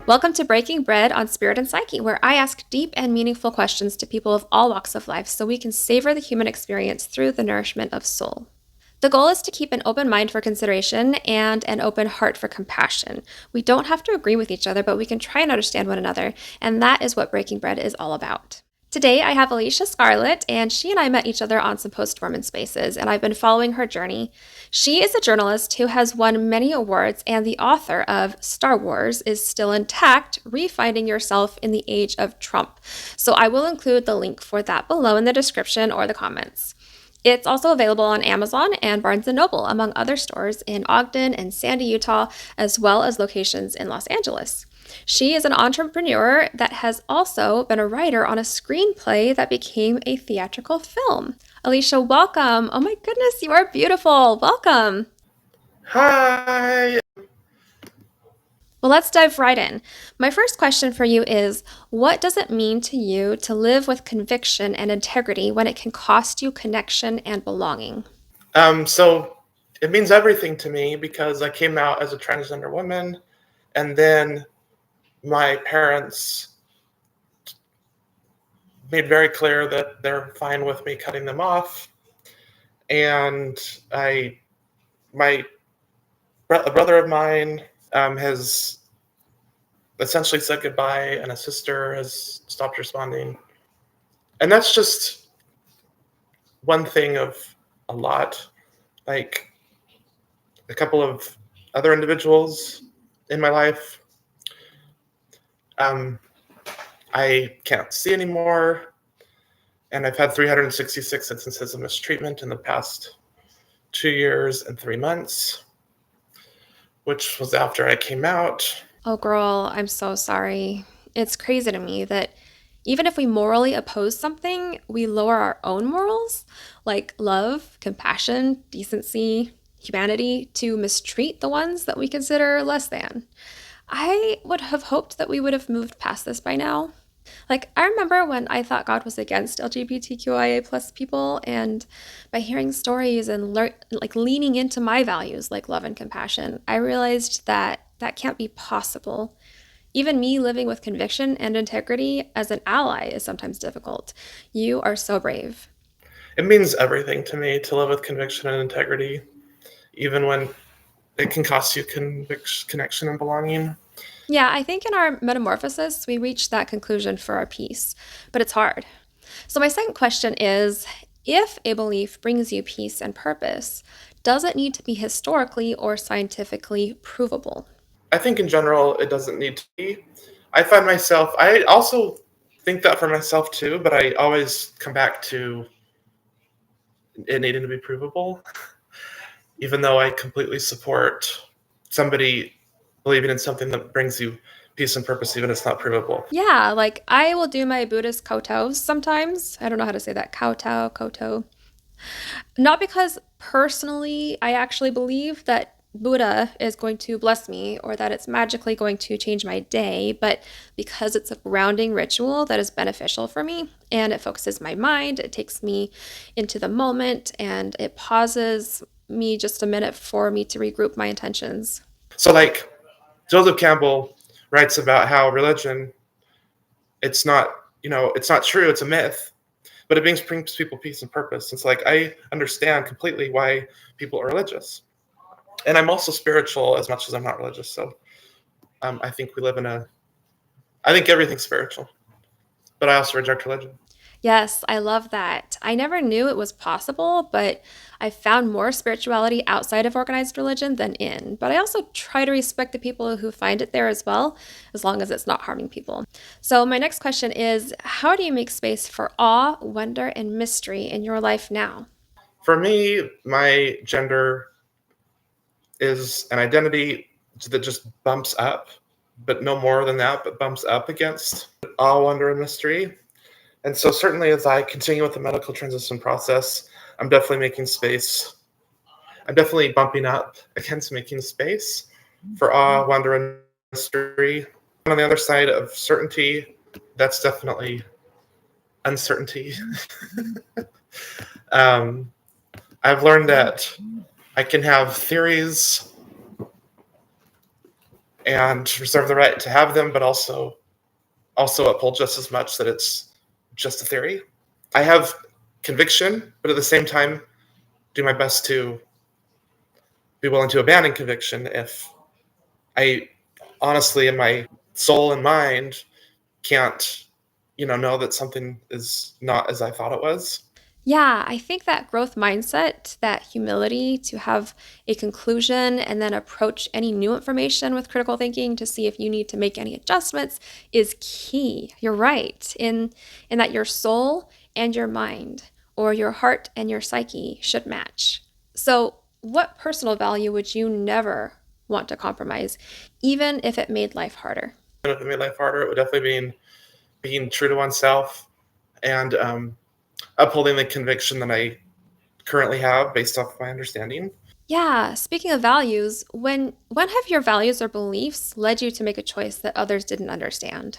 Welcome to Breaking Bread on Spirit and Psyche, where I ask deep and meaningful questions to people of all walks of life so we can savor the human experience through the nourishment of soul. The goal is to keep an open mind for consideration and an open heart for compassion. We don't have to agree with each other, but we can try and understand one another, and that is what Breaking Bread is all about. Today, I have Alysha Scarlett, and she and I met each other on some post-Mormon spaces, and I've been following her journey. She is a journalist who has won many awards, and the author of Star Wars is Still Intact, Refinding Yourself in the Age of Trump. So I will include the link for that below in the description or the comments. It's also available on Amazon and Barnes & Noble, among other stores in Ogden and Sandy, Utah, as well as locations in Los Angeles. She is an entrepreneur that has also been a writer on a screenplay that became a theatrical film. Alysha, welcome. Oh my goodness, you are beautiful. Welcome. Hi. Well, let's dive right in. My first question for you is, what does it mean to you to live with conviction and integrity when it can cost you connection and belonging? So it means everything to me because I came out as a transgender woman, and then my parents made very clear that they're fine with me cutting them off. And a brother of mine has essentially said goodbye, and a sister has stopped responding. And that's just one thing of a lot. Like a couple of other individuals in my life, um, I can't see anymore, and I've had 366 instances of mistreatment in the past 2 years and 3 months, which was after I came out. Oh, girl, I'm so sorry. It's crazy to me that even if we morally oppose something, we lower our own morals, like love, compassion, decency, humanity, to mistreat the ones that we consider less than. I would have hoped that we would have moved past this by now. Like, I remember when I thought God was against LGBTQIA plus people, and by hearing stories and leaning into my values like love and compassion, I realized that that can't be possible. Even me living with conviction and integrity as an ally is sometimes difficult. You are so brave. It means everything to me to live with conviction and integrity, even when it can cost you connection and belonging. Yeah, I think in our metamorphosis, we reach that conclusion for our peace, but it's hard. So, my second question is, if a belief brings you peace and purpose, does it need to be historically or scientifically provable? I think in general it doesn't need to be. I also think that for myself too, but I always come back to it needing to be provable, even though I completely support somebody believing in something that brings you peace and purpose, even if it's not provable. Yeah, like I will do my Buddhist kowtows sometimes. I don't know how to say that. Kowtow, koto. Not because personally I actually believe that Buddha is going to bless me or that it's magically going to change my day, but because it's a grounding ritual that is beneficial for me and it focuses my mind, it takes me into the moment and it pauses me just a minute for me to regroup my intentions. So, like Joseph Campbell writes about how religion, it's not, it's not true, it's a myth, but it brings people peace and purpose. It's like I understand completely why people are religious, and I'm also spiritual as much as I'm not religious. So I think we live in a. I think everything's spiritual, but I also reject religion. Yes, I love that. I never knew it was possible, but I found more spirituality outside of organized religion than in. But I also try to respect the people who find it there as well, as long as it's not harming people. So, my next question is, how do you make space for awe, wonder, and mystery in your life now? For me, my gender is an identity that just bumps up, but no more than that, but bumps up against awe, wonder, and mystery. And so, certainly, as I continue with the medical transition process, I'm definitely making space. I'm definitely bumping up against making space for awe, wonder, and mystery. And on the other side of certainty, that's definitely uncertainty. um, I've learned that I can have theories and reserve the right to have them, but also uphold just as much that it's just a theory. I have conviction, but at the same time, do my best to be willing to abandon conviction if I honestly, in my soul and mind, can't, know that something is not as I thought it was. Yeah, I think that growth mindset, that humility to have a conclusion and then approach any new information with critical thinking to see if you need to make any adjustments is key. You're right in that your soul and your mind, or your heart and your psyche, should match. So, what personal value would you never want to compromise, even if it made life harder? And if it made life harder, it would definitely mean being true to oneself and upholding the conviction that I currently have based off my understanding. Yeah, speaking of values, when have your values or beliefs led you to make a choice that others didn't understand?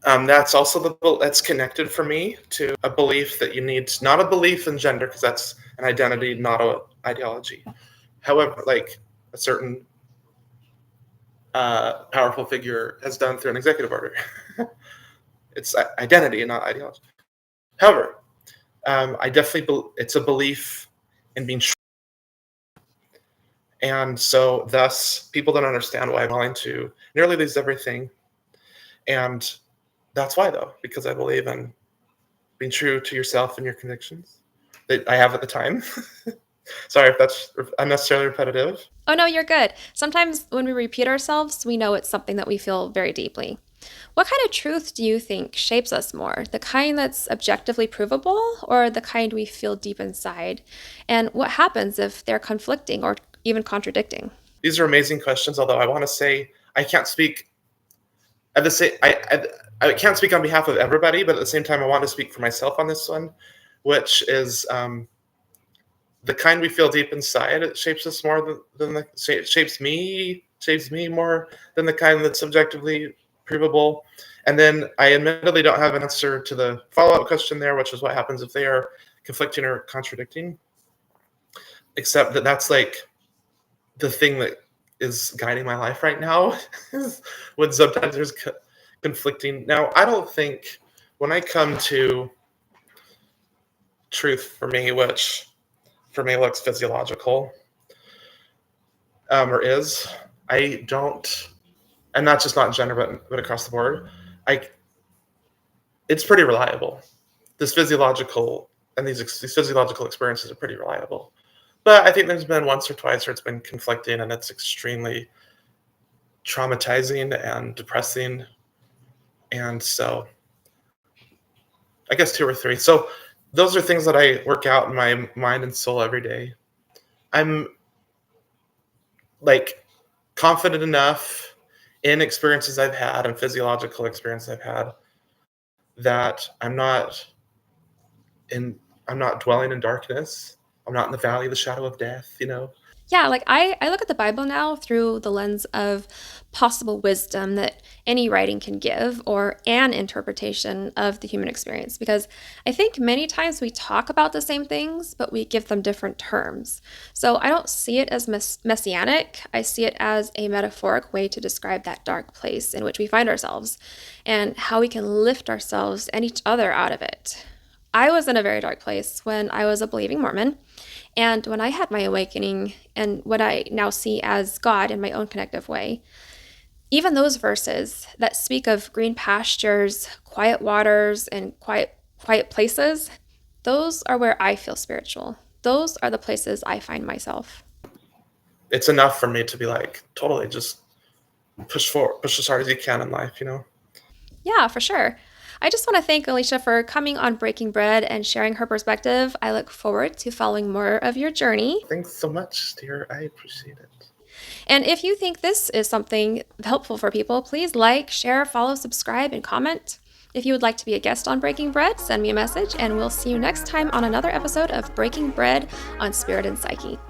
That's also that's connected for me to a belief that you need, not a belief in gender, because that's an identity, not a ideology. However, like a certain powerful figure has done through an executive order. It's identity and not ideology. However, I definitely it's a belief in being true. And so thus people don't understand why I'm willing to nearly lose everything. And that's why, though, because I believe in being true to yourself and your convictions that I have at the time. Sorry if that's unnecessarily repetitive. Oh, no, you're good. Sometimes when we repeat ourselves, we know it's something that we feel very deeply. What kind of truth do you think shapes us more? The kind that's objectively provable or the kind we feel deep inside? And what happens if they're conflicting or even contradicting? These are amazing questions, although I want to say I can't speak at the same I can't speak on behalf of everybody, but at the same time I want to speak for myself on this one, which is the kind we feel deep inside. It shapes us more than shapes me more than the kind that's subjectively provable. And then I admittedly don't have an answer to the follow-up question there, which is what happens if they are conflicting or contradicting, except that that's like the thing that is guiding my life right now. When sometimes there's conflicting. Now, I don't think when I come to truth for me, which for me looks physiological, or is, I don't, and not just not in gender, but across the board, it's pretty reliable. This physiological and these physiological experiences are pretty reliable. But I think there's been once or twice where it's been conflicting and it's extremely traumatizing and depressing. And so I guess 2 or 3. So those are things that I work out in my mind and soul every day. I'm like confident enough in experiences I've had and physiological experience I've had that I'm not dwelling in darkness. I'm not in the valley of the shadow of death. Yeah, like I look at the Bible now through the lens of possible wisdom that any writing can give or an interpretation of the human experience. Because I think many times we talk about the same things, but we give them different terms. So I don't see it as messianic. I see it as a metaphoric way to describe that dark place in which we find ourselves and how we can lift ourselves and each other out of it. I was in a very dark place when I was a believing Mormon. And when I had my awakening and what I now see as God in my own connective way, even those verses that speak of green pastures, quiet waters, and quiet places, those are where I feel spiritual. Those are the places I find myself. It's enough for me to be like, totally just push forward, push as hard as you can in life. Yeah, for sure. I just want to thank Alysha for coming on Breaking Bread and sharing her perspective. I look forward to following more of your journey. Thanks so much, dear. I appreciate it. And if you think this is something helpful for people, please like, share, follow, subscribe, and comment. If you would like to be a guest on Breaking Bread, send me a message, and we'll see you next time on another episode of Breaking Bread on Spirit and Psyche.